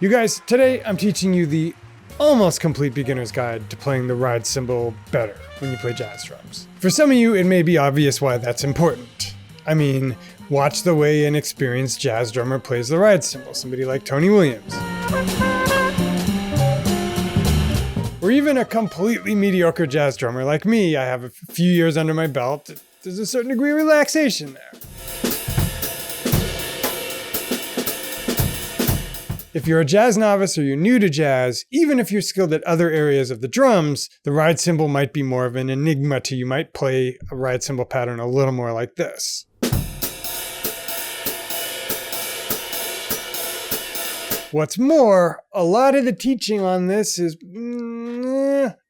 You guys, today I'm teaching you the almost complete beginner's guide to playing the ride cymbal better when you play jazz drums. For some of you, it may be obvious why that's important. I mean, watch the way an experienced jazz drummer plays the ride cymbal, somebody like Tony Williams. Or even a completely mediocre jazz drummer like me. I have a few years under my belt. There's a certain degree of relaxation there. If you're a jazz novice or you're new to jazz, even if you're skilled at other areas of the drums, the ride cymbal might be more of an enigma to you. You might play a ride cymbal pattern a little more like this. What's more, a lot of the teaching on this is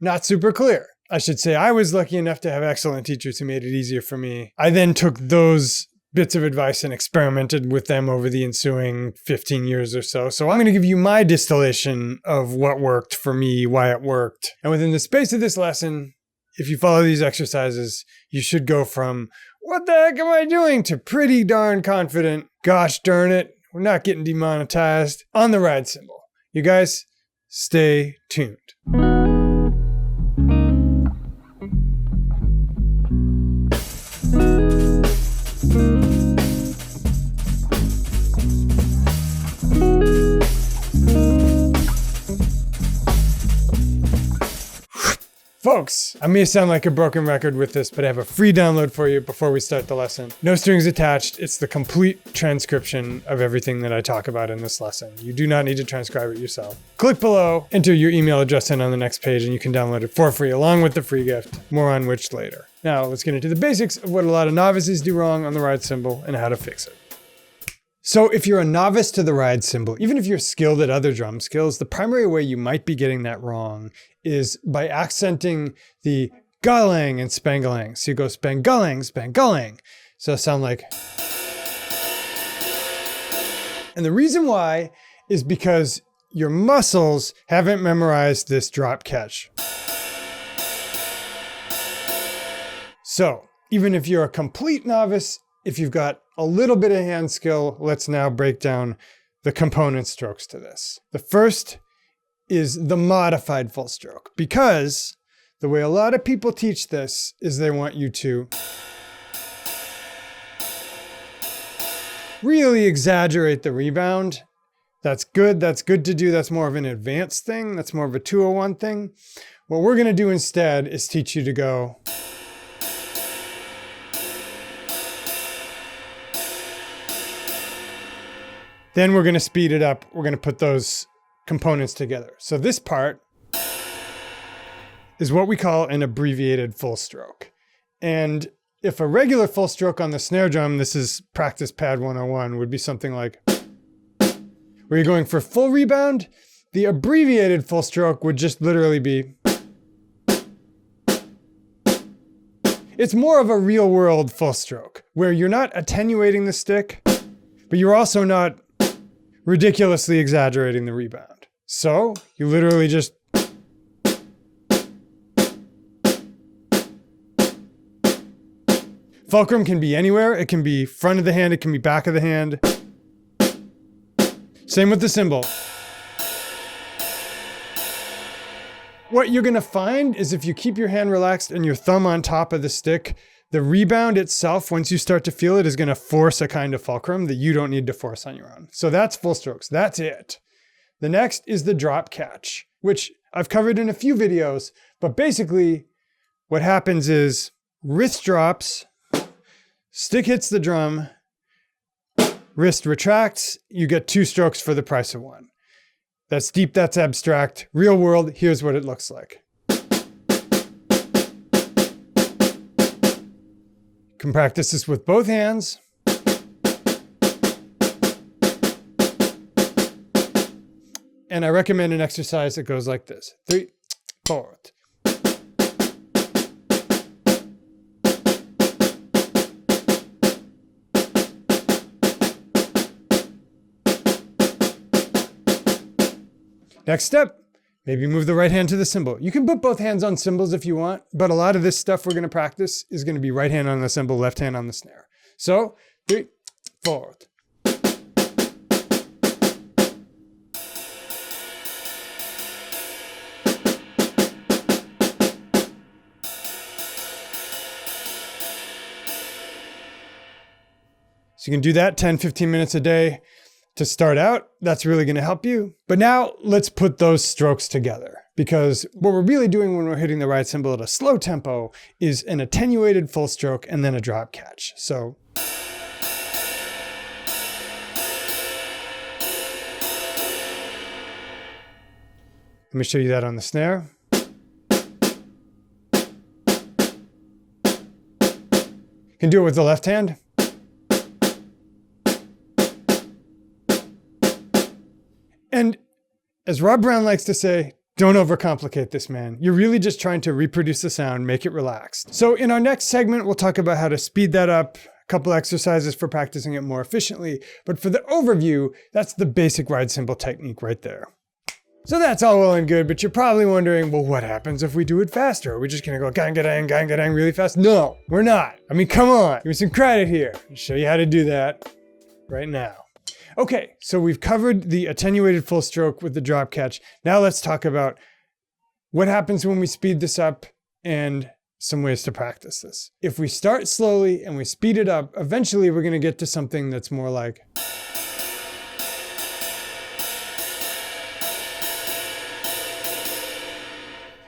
not super clear. I should say I was lucky enough to have excellent teachers who made it easier for me. I then took those bits of advice and experimented with them over the ensuing 15 years or so. So I'm going to give you my distillation of what worked for me, why it worked. And within the space of this lesson, if you follow these exercises, you should go from, what the heck am I doing, to pretty darn confident, gosh darn it, we're not getting demonetized, on the ride cymbal. You guys, stay tuned. Folks, I may sound like a broken record with this, but I have a free download for you before we start the lesson. No strings attached. It's the complete transcription of everything that I talk about in this lesson. You do not need to transcribe it yourself. Click below, enter your email address in on the next page, and you can download it for free along with the free gift, more on which later. Now, let's get into the basics of what a lot of novices do wrong on the ride cymbal and how to fix it. So if you're a novice to the ride cymbal, even if you're skilled at other drum skills, the primary way you might be getting that wrong is by accenting the galang and spangalang. So you go spangalang, spangalang. So it'll sound like. And the reason why is because your muscles haven't memorized this drop catch. So even if you're a complete novice, if you've got a little bit of hand skill, let's now break down the component strokes to this. The first is the modified full stroke, because the way a lot of people teach this is they want you to really exaggerate the rebound. That's good to do. That's more of an advanced thing. That's more of a 201 thing. What we're going to do instead is teach you to go. Then we're going to speed it up. We're going to put those components together. So this part is what we call an abbreviated full stroke. And if a regular full stroke on the snare drum, this is practice pad 101, would be something like, where you're going for full rebound, the abbreviated full stroke would just literally be, it's more of a real world full stroke, where you're not attenuating the stick, but you're also not ridiculously exaggerating the rebound. So you literally just fulcrum can be anywhere. It can be front of the hand, it can be back of the hand. Same with the cymbal. What you're gonna find is if you keep your hand relaxed and your thumb on top of the stick, the rebound itself, once you start to feel it, is going to force a kind of fulcrum that you don't need to force on your own. So that's full strokes. That's it. The next is the drop catch, which I've covered in a few videos. But basically, what happens is wrist drops, stick hits the drum, wrist retracts. You get 2 strokes for the price of 1. That's deep, that's abstract. Real world, here's what it looks like. You can practice this with both hands. And I recommend an exercise that goes like this. 3, 4. Next step, maybe move the right hand to the cymbal. You can put both hands on cymbals if you want, but a lot of this stuff we're going to practice is going to be right hand on the cymbal, left hand on the snare. So 3, 4. So you can do that 10, 15 minutes a day to start out. That's really going to help you. But now let's put those strokes together, because what we're really doing when we're hitting the ride cymbal at a slow tempo is an attenuated full stroke and then a drop catch. So let me show you that on the snare. You can do it with the left hand. And as Rob Brown likes to say, don't overcomplicate this, man. You're really just trying to reproduce the sound, make it relaxed. So in our next segment, we'll talk about how to speed that up, a couple exercises for practicing it more efficiently. But for the overview, that's the basic ride cymbal technique right there. So that's all well and good, but you're probably wondering, well, what happens if we do it faster? Are we just gonna go gang really fast? No, we're not. I mean, come on, give me some credit here. I'll show you how to do that right now. Okay, so we've covered the attenuated full stroke with the drop catch. Now let's talk about what happens when we speed this up and some ways to practice this. If we start slowly and we speed it up, eventually we're gonna get to something that's more like.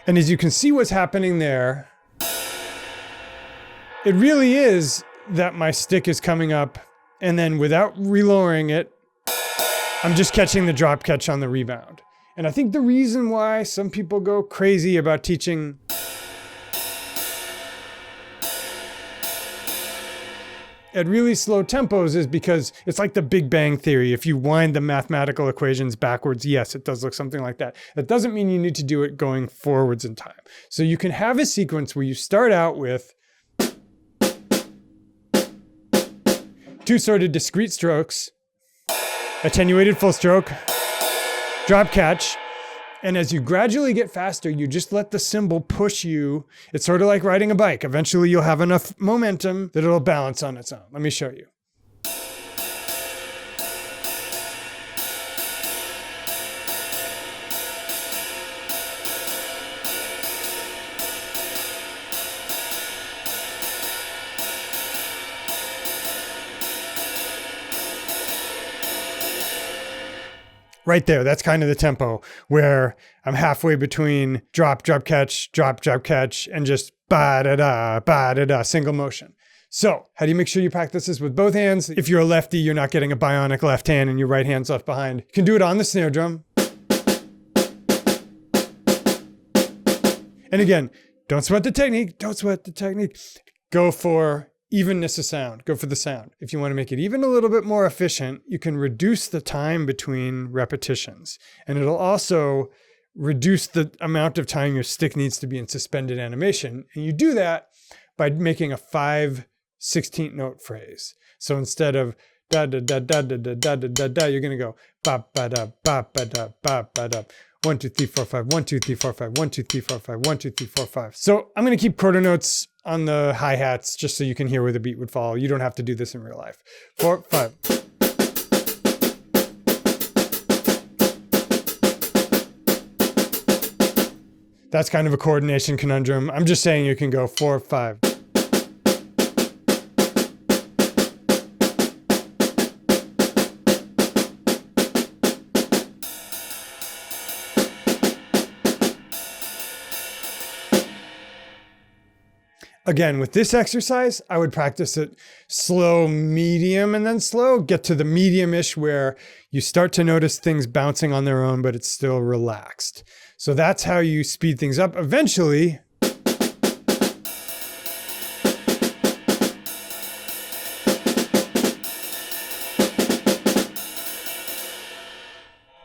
And as you can see what's happening there, it really is that my stick is coming up and then without relowering it, I'm just catching the drop catch on the rebound. And I think the reason why some people go crazy about teaching at really slow tempos is because it's like the Big Bang Theory. If you wind the mathematical equations backwards, yes, it does look something like that. That doesn't mean you need to do it going forwards in time. So you can have a sequence where you start out with two sort of discrete strokes, attenuated full stroke, drop catch, and as you gradually get faster, you just let the cymbal push you. It's sort of like riding a bike. Eventually you'll have enough momentum that it'll balance on its own. Let me show you. Right there, that's kind of the tempo where I'm halfway between drop, drop, catch, and just ba-da-da, single motion. So how do you make sure you practice this with both hands? If you're a lefty, you're not getting a bionic left hand and your right hand's left behind. You can do it on the snare drum. And again, don't sweat the technique, Go for evenness of sound. Go for the sound. If you want to make it even a little bit more efficient, you can reduce the time between repetitions. And it'll also reduce the amount of time your stick needs to be in suspended animation. And you do that by making a 5/16 note phrase. So instead of da da da da da da da da da, you're gonna go ba ba da ba ba da ba ba da. 1 2 3 4 5 1 2 3 4 5 1 2 3 4 5 1 2 3 4 5. So I'm gonna keep quarter notes on the hi-hats just so you can hear where the beat would fall. You don't have to do this in real life. 4 5. That's kind of a coordination conundrum. I'm just saying you can go 4 5. Again, with this exercise, I would practice it slow, medium, and then slow. Get to the medium-ish where you start to notice things bouncing on their own, but it's still relaxed. So that's how you speed things up. Eventually,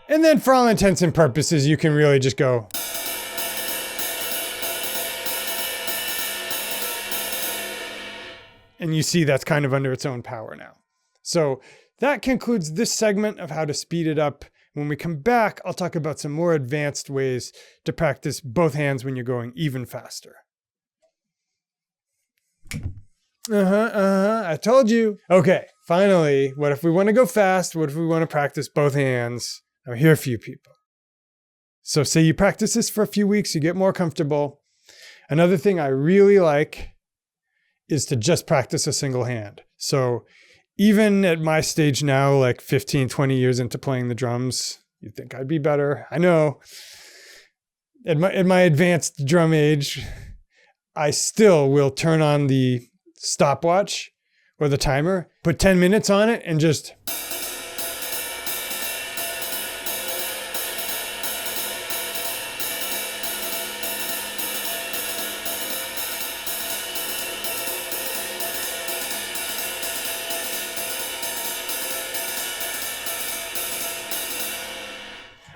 and then for all intents and purposes, you can really just go. And you see that's kind of under its own power now. So that concludes this segment of how to speed it up. When we come back, I'll talk about some more advanced ways to practice both hands when you're going even faster. I told you. Okay, finally, what if we want to go fast? What if we want to practice both hands? I'm here for you people. So say you practice this for a few weeks, you get more comfortable. Another thing I really like is to just practice a single hand. So Even at my stage now, like 15, 20 years into playing the drums, you'd think I'd be better. I know. At my advanced drum age, I still will turn on the stopwatch or the timer, put 10 minutes on it, and just...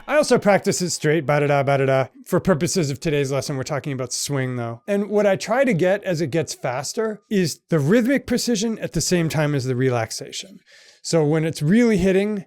I also practice it straight, ba-da-da, ba-da-da. For purposes of today's lesson, we're talking about swing though. And what I try to get as it gets faster is the rhythmic precision at the same time as the relaxation. So when it's really hitting,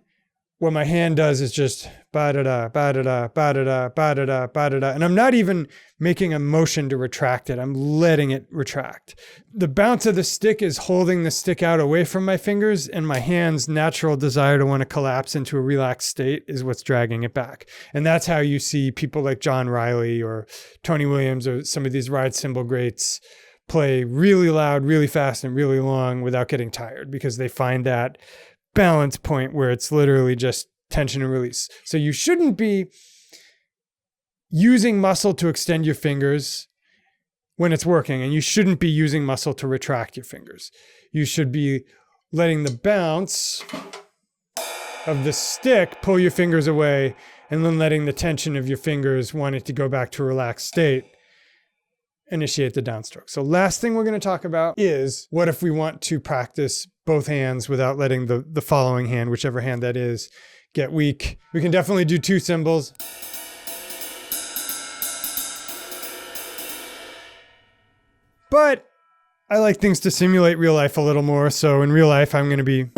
what my hand does is just ba-da-da, ba-da-da, ba-da-da, ba-da-da, ba-da-da. And I'm not even making a motion to retract it. I'm letting it retract. The bounce of the stick is holding the stick out away from my fingers, and my hand's natural desire to want to collapse into a relaxed state is what's dragging it back. And that's how you see people like John Riley or Tony Williams or some of these ride cymbal greats play really loud, really fast, and really long without getting tired, because they find that balance point where it's literally just tension and release. So you shouldn't be using muscle to extend your fingers when it's working, and you shouldn't be using muscle to retract your fingers. You should be letting the bounce of the stick pull your fingers away, and then letting the tension of your fingers wanting to go back to a relaxed state initiate the downstroke. So last thing we're going to talk about is, what if we want to practice both hands without letting the following hand, whichever hand that is, get weak? We can definitely do two cymbals. But I like things to simulate real life a little more. So in real life, I'm going to be...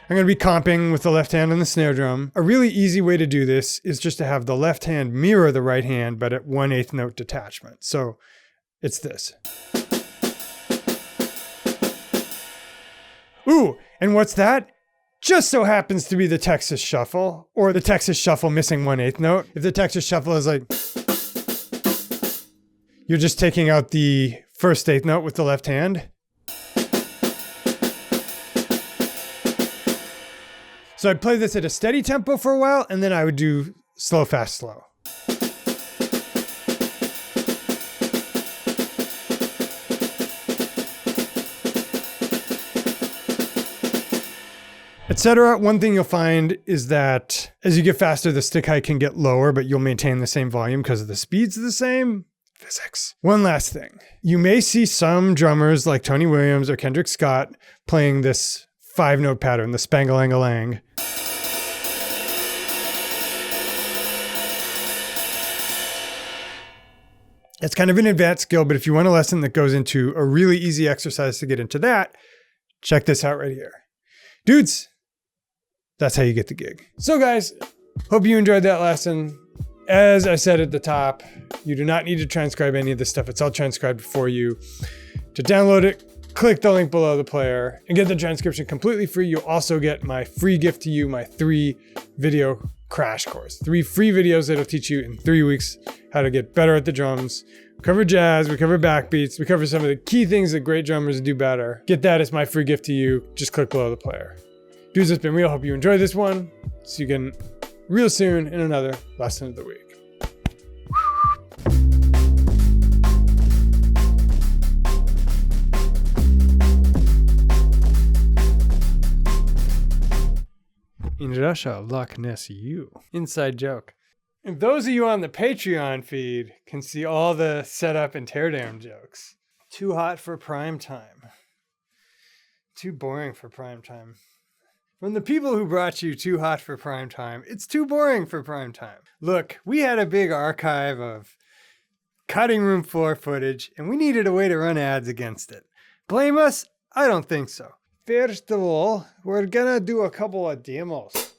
I'm going to be comping with the left hand on the snare drum. A really easy way to do this is just to have the left hand mirror the right hand, but at 1/8 note detachment. So it's this. Ooh, and what's that? Just so happens to be the Texas Shuffle, or the Texas Shuffle missing 1/8 note. If the Texas Shuffle is like... you're just taking out the first 1/8 note with the left hand. So I'd play this at a steady tempo for a while, and then I would do slow, fast, slow. Etc. One thing you'll find is that as you get faster, the stick height can get lower, but you'll maintain the same volume because the speed's the same. Physics. One last thing. You may see some drummers like Tony Williams or Kendrick Scott playing this 5-note pattern, the Spangalangalang. It's kind of an advanced skill, but if you want a lesson that goes into a really easy exercise to get into that, check this out right here. Dudes, that's how you get the gig. So guys, hope you enjoyed that lesson. As I said at the top, you do not need to transcribe any of this stuff. It's all transcribed for you. To download it, click the link below the player and get the transcription completely free. You'll also get my free gift to you, my 3-video crash course. 3 free videos that'll teach you in 3 weeks how to get better at the drums. We cover jazz, we cover backbeats, we cover some of the key things that great drummers do better. Get that as my free gift to you. Just click below the player. Dudes, it's been real. Hope you enjoyed this one. See you again real soon in another lesson of the week. In Russia, Loch Ness, you. Inside joke. And those of you on the Patreon feed can see all the setup and teardown jokes. Too hot for prime time. Too boring for prime time. From the people who brought you Too Hot for Prime Time, it's too boring for prime time. Look, we had a big archive of cutting room floor footage, and we needed a way to run ads against it. Blame us? I don't think so. First of all, we're gonna do a couple of demos.